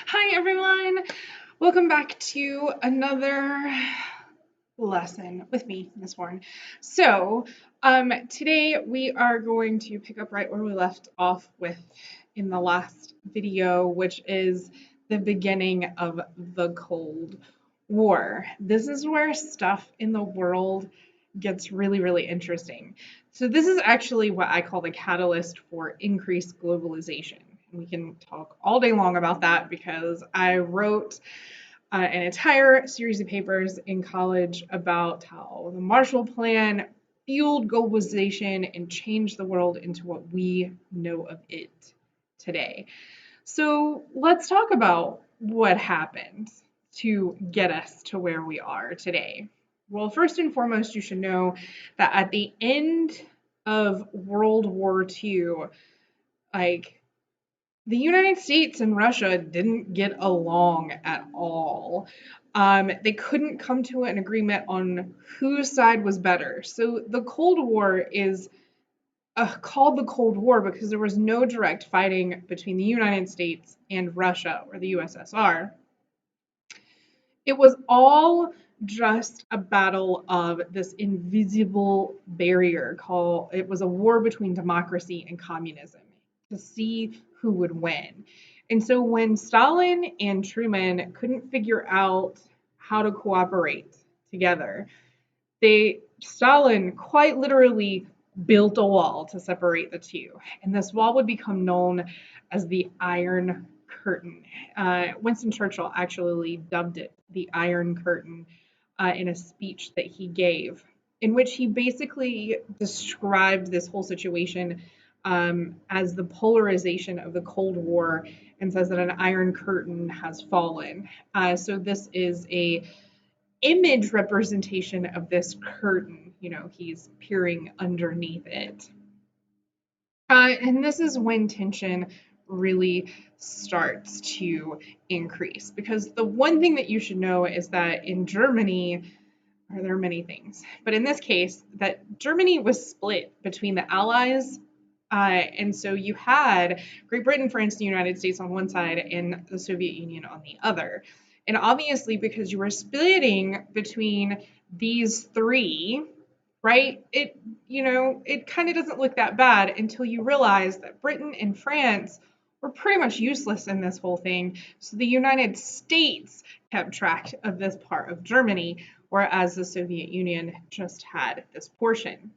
Hi everyone! Welcome back to another lesson with me, Miss Warren. Today we are going to pick up right where we left off with in the last video, which is the beginning of the Cold War. This is where stuff in the world gets really, really interesting. So this is actually what I call the catalyst for increased globalization. We can talk all day long about that because I wrote an entire series of papers in college about how the Marshall Plan fueled globalization and changed the world into what we know of it today. So let's talk about what happened to get us to where we are today. Well, first and foremost, you should know that at the end of World War II, like the United States and Russia didn't get along at all. They couldn't come to an agreement on whose side was better. So the Cold War is called the Cold War because there was no direct fighting between the United States and Russia or the USSR. It was all just a battle of this invisible barrier called it was a war between democracy and communism to see who would win. And so when Stalin and Truman couldn't figure out how to cooperate together, Stalin quite literally built a wall to separate the two. And this wall would become known as the Iron Curtain. Winston Churchill actually dubbed it the Iron Curtain in a speech that he gave, in which he basically described this whole situation as the polarization of the Cold War and says that an Iron Curtain has fallen. So this is a image representation of this curtain. You know, he's peering underneath it. And this is when tension really starts to increase because the one thing that you should know is that in Germany, or there are many things, but in this case, that Germany was split between the Allies. And so you had Great Britain, France, the United States on one side and the Soviet Union on the other. And obviously, because you were splitting between these three, right? It kind of doesn't look that bad until you realize that Britain and France were pretty much useless in this whole thing. So the United States kept track of this part of Germany, whereas the Soviet Union just had this portion.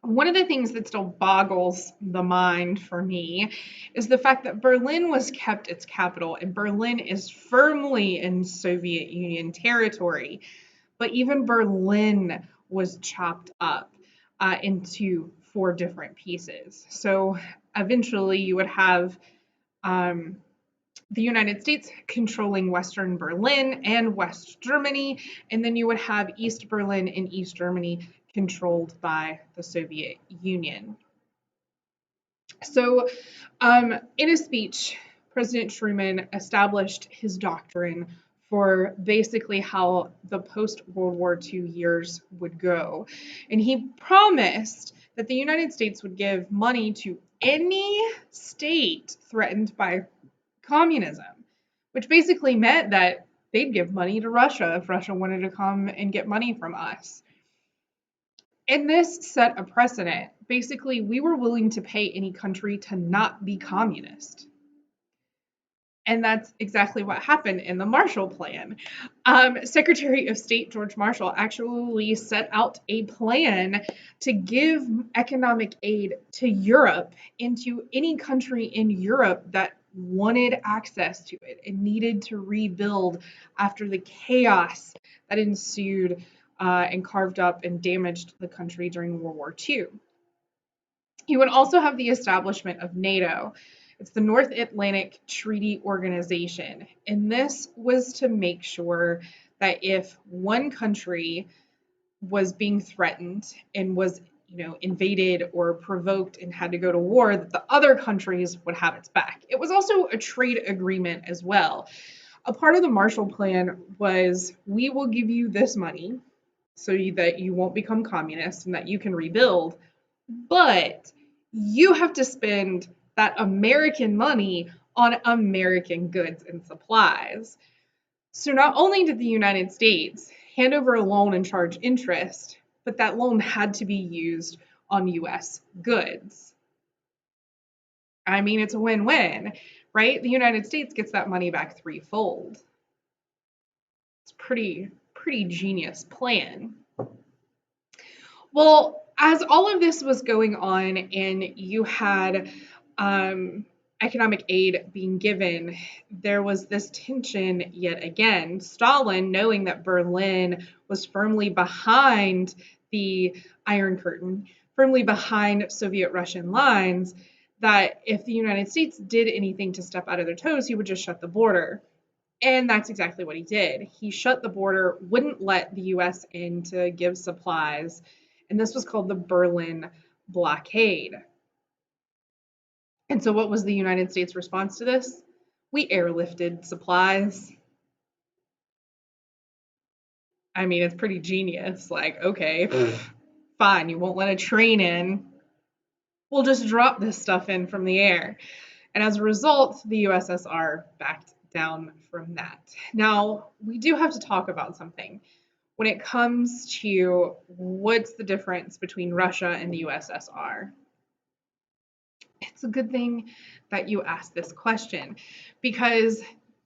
One of the things that still boggles the mind for me is the fact that Berlin was kept its capital, and Berlin is firmly in Soviet Union territory. But even Berlin was chopped up into four different pieces. So eventually you would have the United States controlling Western Berlin and West Germany, and then you would have East Berlin and East Germany controlled by the Soviet Union. So, in a speech, President Truman established his doctrine for basically how the post World War II years would go. And he promised that the United States would give money to any state threatened by communism, which basically meant that they'd give money to Russia if Russia wanted to come and get money from us. And this set a precedent. Basically, we were willing to pay any country to not be communist. And that's exactly what happened in the Marshall Plan. Secretary of State George Marshall actually set out a plan to give economic aid to Europe and to any country in Europe that wanted access to it and needed to rebuild after the chaos that ensued and carved up and damaged the country during World War II. You would also have the establishment of NATO. It's the North Atlantic Treaty Organization. And this was to make sure that if one country was being threatened and was invaded or provoked and had to go to war, that the other countries would have its back. It was also a trade agreement as well. A part of the Marshall Plan was we will give you this money so that you won't become communist and that you can rebuild, but you have to spend that American money on American goods and supplies. So not only did the United States hand over a loan and charge interest, but that loan had to be used on US goods. I mean, it's a win-win, right? The United States gets that money back threefold. It's pretty genius plan. Well, as all of this was going on and you had economic aid being given, there was this tension yet again. Stalin, knowing that Berlin was firmly behind the Iron Curtain, firmly behind Soviet Russian lines, that if the United States did anything to step out of their toes, he would just shut the border. And that's exactly what he did. He shut the border, wouldn't let the US in to give supplies, and this was called the Berlin Blockade. And so what was the United States' response to this? We airlifted supplies. I mean, it's pretty genius. Like, okay, fine, you won't let a train in. We'll just drop this stuff in from the air. And as a result, the USSR backed down from that. Now, we do have to talk about something. When it comes to what's the difference between Russia and the USSR, it's a good thing that you asked this question, because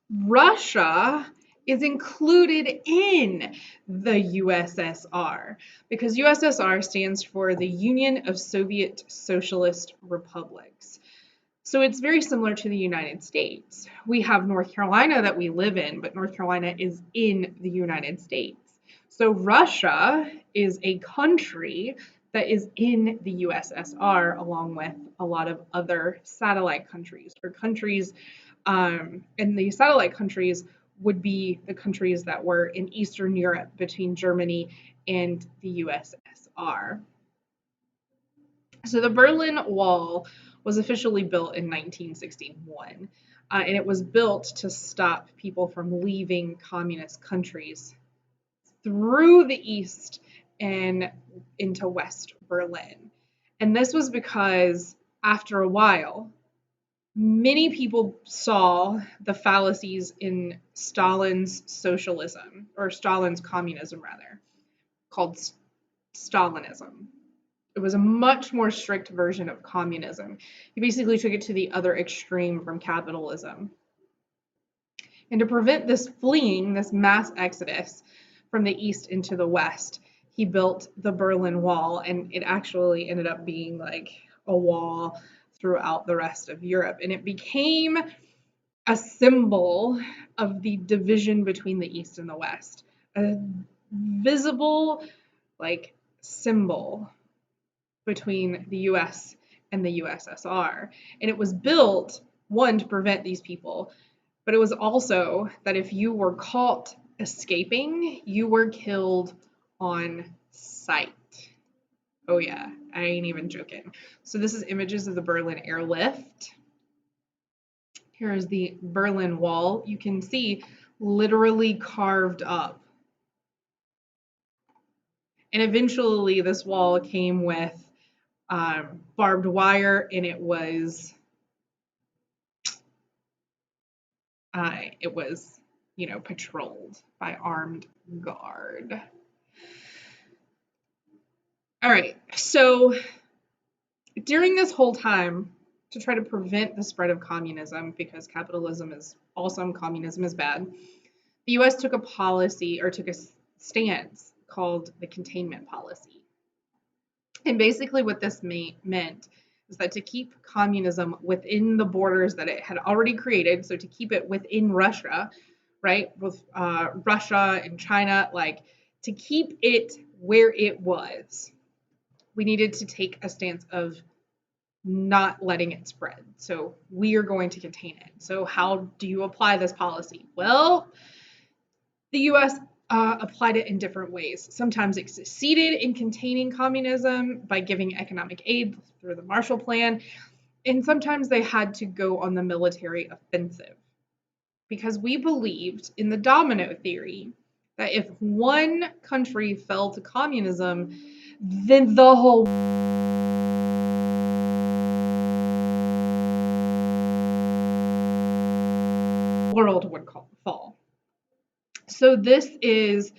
Russia is included in the USSR, because USSR stands for the Union of Soviet Socialist Republics. So it's very similar to the United States. We have North Carolina that we live in, but North Carolina is in the United States. So Russia is a country that is in the USSR, along with a lot of other satellite countries, or countries, and the satellite countries would be the countries that were in Eastern Europe between Germany and the USSR. So the Berlin Wall was officially built in 1961, and it was built to stop people from leaving communist countries through the East and into West Berlin. And this was because after a while, many people saw the fallacies in Stalin's socialism, or Stalin's communism rather, called Stalinism. It was a much more strict version of communism. He basically took it to the other extreme from capitalism. And to prevent this fleeing, this mass exodus from the East into the West, he built the Berlin Wall, and it actually ended up being like a wall throughout the rest of Europe. And it became a symbol of the division between the East and the West, a visible like symbol between the US and the USSR. And it was built, one, to prevent these people, but it was also that if you were caught escaping, you were killed on sight. Oh yeah, I ain't even joking. So this is images of the Berlin airlift. Here is the Berlin Wall. You can see literally carved up. And eventually this wall came with barbed wire, and it was, patrolled by armed guard. All right, so during this whole time, to try to prevent the spread of communism, because capitalism is awesome, communism is bad, the US took a stance called the containment policy. And basically what this meant is that to keep communism within the borders that it had already created, so to keep it within Russia, right, with Russia and China, like to keep it where it was, we needed to take a stance of not letting it spread. So we are going to contain it. So how do you apply this policy? Well, the US applied it in different ways. Sometimes it succeeded in containing communism by giving economic aid through the Marshall Plan, and sometimes they had to go on the military offensive, because we believed in the domino theory that if one country fell to communism, then the whole world would fall. So this is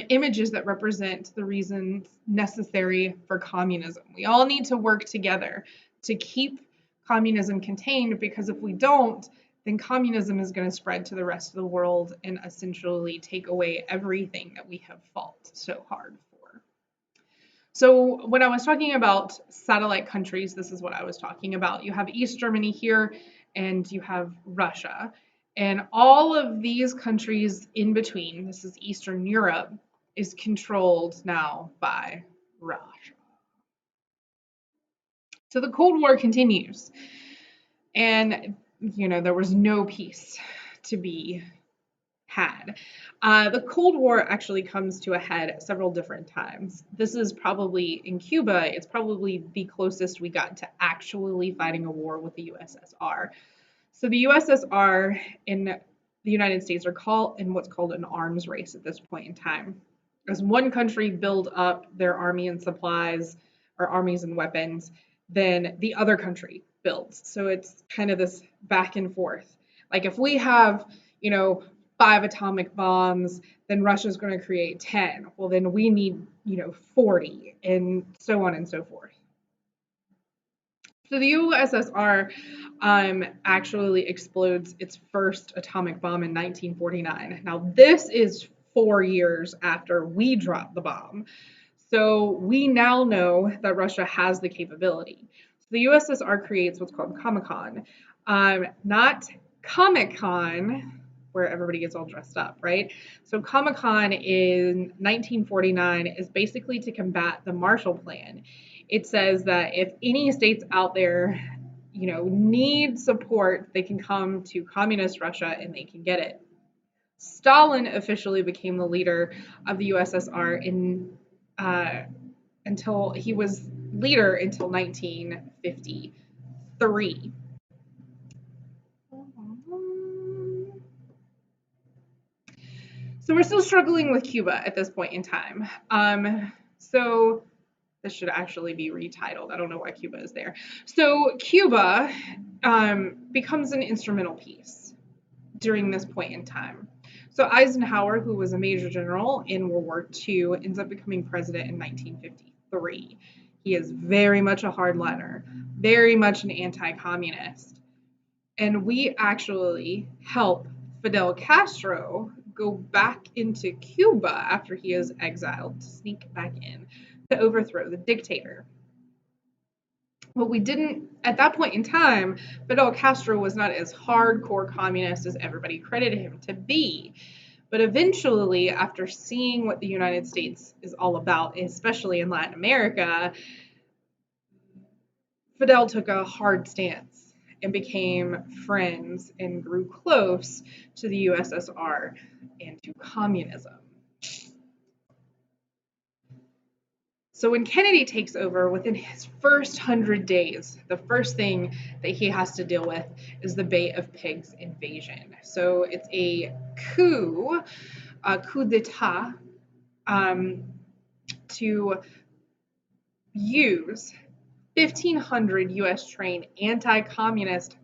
images that represent the reasons necessary for communism. We all need to work together to keep communism contained, because if we don't, then communism is going to spread to the rest of the world and essentially take away everything that we have fought so hard for. So when I was talking about satellite countries, this is what I was talking about. You have East Germany here, and you have Russia. And all of these countries in between, this is Eastern Europe, is controlled now by Russia. So the Cold War continues. And, there was no peace to be had. The Cold War actually comes to a head several different times. This is probably in Cuba, it's probably the closest we got to actually fighting a war with the USSR. So the USSR and the United States are caught in what's called an arms race at this point in time. As one country build up their army and supplies, or armies and weapons, then the other country builds. So it's kind of this back and forth. Like if we have, 5 atomic bombs, then Russia's going to create 10. Well, then we need, 40, and so on and so forth. So the USSR actually explodes its first atomic bomb in 1949. Now, this is 4 years after we dropped the bomb. So we now know that Russia has the capability. So the USSR creates what's called Comecon. Not Comic-Con, where everybody gets all dressed up, right? So Comecon in 1949 is basically to combat the Marshall Plan. It says that if any states out there, need support, they can come to communist Russia and they can get it. Stalin officially became the leader of the USSR until he was leader until 1953. So we're still struggling with Cuba at this point in time. So this should actually be retitled. I don't know why Cuba is there. So Cuba becomes an instrumental piece during this point in time. So Eisenhower, who was a major general in World War II, ends up becoming president in 1953. He is very much a hardliner, very much an anti-communist. And we actually help Fidel Castro go back into Cuba after he is exiled, to sneak back in, to overthrow the dictator. What we didn't, at that point in time, Fidel Castro was not as hardcore communist as everybody credited him to be. But eventually, after seeing what the United States is all about, especially in Latin America, Fidel took a hard stance and became friends and grew close to the USSR and to communism. So when Kennedy takes over, within his first 100 days, the first thing that he has to deal with is the Bay of Pigs invasion. So it's a coup d'etat, to use 1,500 U.S. trained anti-communist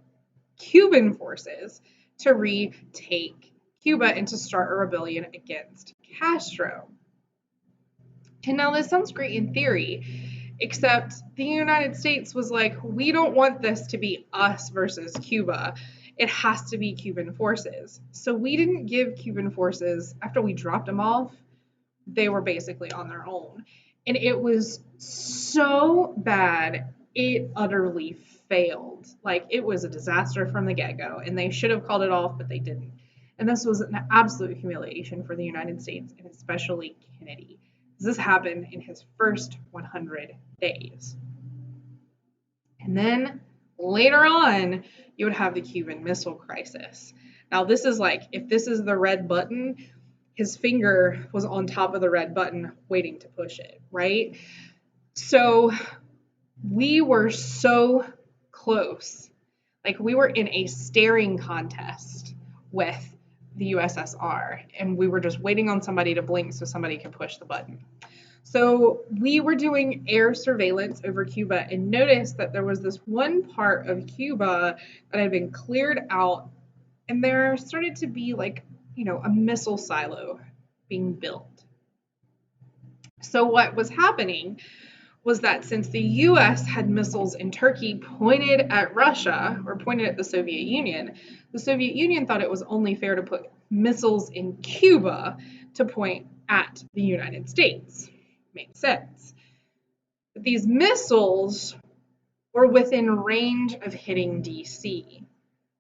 Cuban forces to retake Cuba and to start a rebellion against Castro. And now this sounds great in theory, except the United States was like, we don't want this to be us versus Cuba. It has to be Cuban forces. So we didn't give Cuban forces, after we dropped them off, they were basically on their own. And it was so bad, it utterly failed. Like, it was a disaster from the get-go, and they should have called it off, but they didn't. And this was an absolute humiliation for the United States, and especially Kennedy. This happened in his first 100 days. And then later on, you would have the Cuban Missile Crisis. Now, this is like, if this is the red button, his finger was on top of the red button waiting to push it, right? So we were so close. Like, we were in a staring contest with the USSR, and we were just waiting on somebody to blink so somebody could push the button. So we were doing air surveillance over Cuba and noticed that there was this one part of Cuba that had been cleared out And there started to be like, a missile silo being built. So what was happening was that since the US had missiles in Turkey pointed at Russia or pointed at the Soviet Union thought it was only fair to put missiles in Cuba to point at the United States. Makes sense. But these missiles were within range of hitting DC.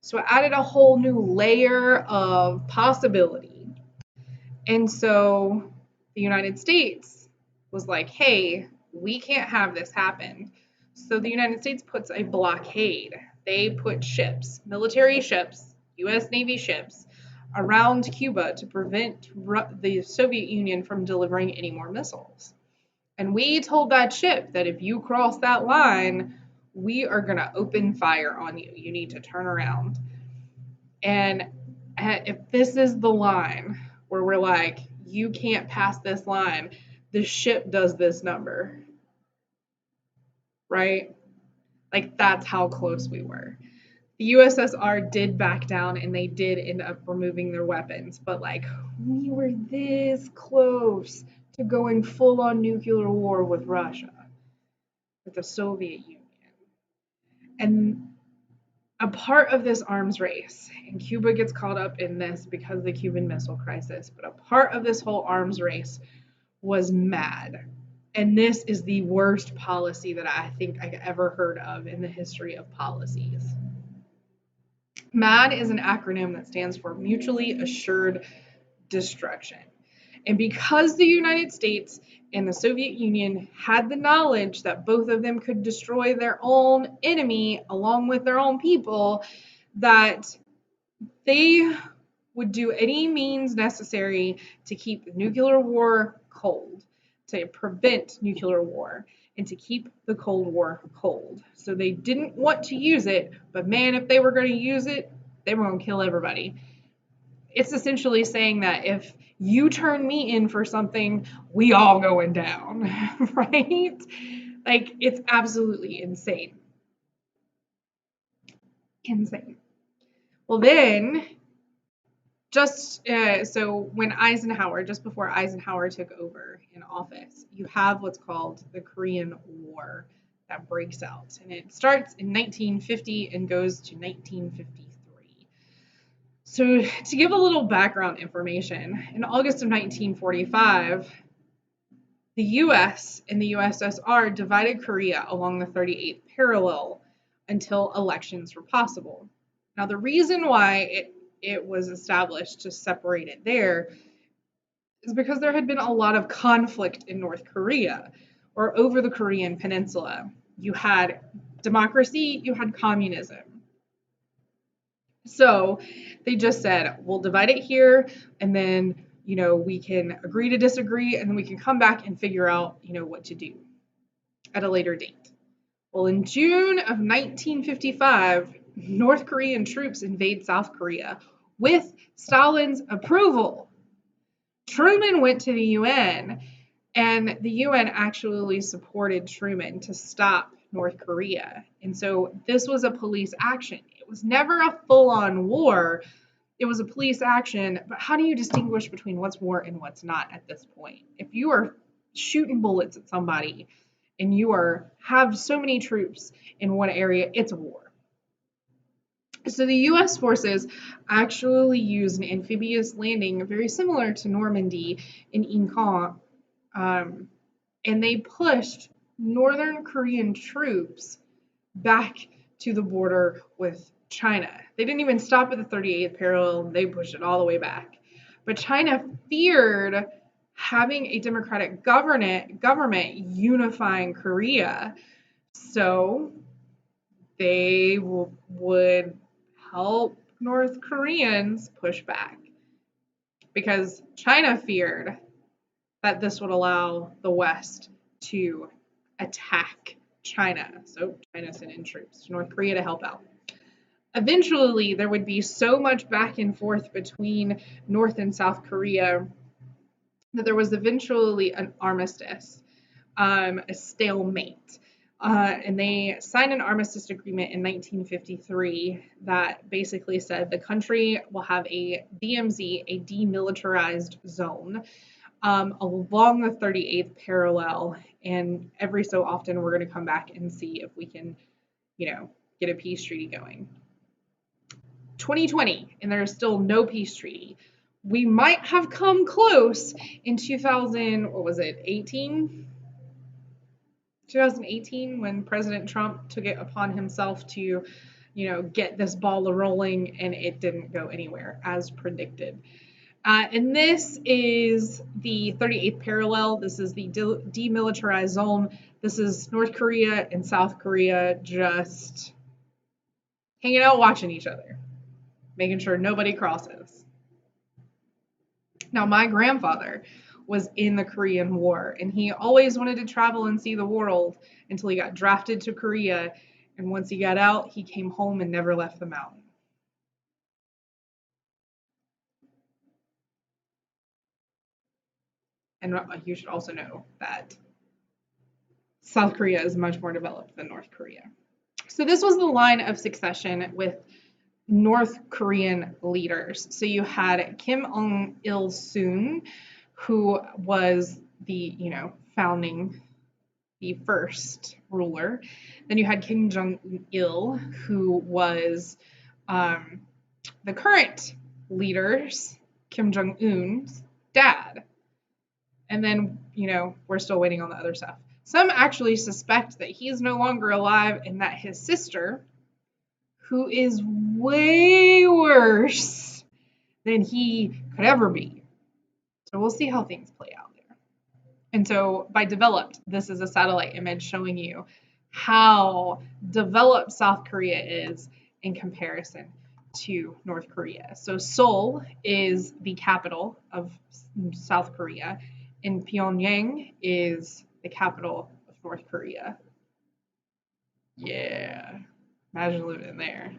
So it added a whole new layer of possibility. And so the United States was like, hey, we can't have this happen. So the United States puts a blockade. They put ships, military ships, US Navy ships, around Cuba to prevent the Soviet Union from delivering any more missiles. And we told that ship that if you cross that line, we are going to open fire on you. You need to turn around. And if this is the line where we're like, you can't pass this line, the ship does this number, right? Like, that's how close we were. The USSR did back down and they did end up removing their weapons, but like, we were this close to going full on nuclear war with Russia, with the Soviet Union. And a part of this arms race, and Cuba gets caught up in this because of the Cuban Missile Crisis, but a part of this whole arms race was MAD. And this is the worst policy that I think I've ever heard of in the history of policies. MAD is an acronym that stands for Mutually Assured Destruction. And because the United States and the Soviet Union had the knowledge that both of them could destroy their own enemy along with their own people, that they would do any means necessary to keep the nuclear war cold, to prevent nuclear war, and to keep the Cold War cold. So they didn't want to use it, but man, if they were going to use it, they were going to kill everybody. It's essentially saying that if you turn me in for something, we all going down, right? Like, it's absolutely insane. Insane. Well, then, so when just before Eisenhower took over in office, you have what's called the Korean War that breaks out. And it starts in 1950 and goes to 1953. So to give a little background information, in August of 1945, the US and the USSR divided Korea along the 38th parallel until elections were possible. Now, the reason why it was established to separate it there is because there had been a lot of conflict in North Korea or over the Korean Peninsula. You had democracy, you had communism. So they just said, we'll divide it here, and then, we can agree to disagree, and then we can come back and figure out, what to do at a later date. Well, in June of 1955, North Korean troops invade South Korea with Stalin's approval. Truman went to the UN, and the UN actually supported Truman to stop North Korea. And so this was a police action. It was never a full-on war. It was a police action. But how do you distinguish between what's war and what's not at this point? If you are shooting bullets at somebody and you have so many troops in one area, it's a war. So the US forces actually used an amphibious landing very similar to Normandy in Incheon, and they pushed Northern Korean troops back to the border with China. They didn't even stop at the 38th parallel, they pushed it all the way back. But China feared having a democratic government unifying Korea, so they would help North Koreans push back, because China feared that this would allow the West to attack China. So China sent in troops to North Korea to help out. Eventually, there would be so much back and forth between North and South Korea that there was eventually an armistice, a stalemate. And they signed an armistice agreement in 1953 that basically said the country will have a DMZ, a demilitarized zone, along the 38th parallel. And every so often, we're going to come back and see if we can, get a peace treaty going. 2020, and there's still no peace treaty. We might have come close in 2018? 2018, when President Trump took it upon himself to, get this ball rolling, and it didn't go anywhere as predicted. And this is the 38th parallel. This is the demilitarized zone. This is North Korea and South Korea just hanging out, watching each other, making sure nobody crosses. Now, my grandfather was in the Korean War, and he always wanted to travel and see the world until he got drafted to Korea. And once he got out, he came home and never left the mountain. And you should also know that South Korea is much more developed than North Korea. So this was the line of succession with North Korean leaders. So you had Kim Il-sung, who was the, founding, the first ruler. Then you had Kim Jong-il, who was the current leader's, Kim Jong-un's dad. And then, we're still waiting on the other stuff. Some actually suspect that he's no longer alive and that his sister, who is way worse than he could ever be. So we'll see how things play out there. And so by developed, this is a satellite image showing you how developed South Korea is in comparison to North Korea. So Seoul is the capital of South Korea, and Pyongyang is the capital of North Korea. Yeah, imagine living there.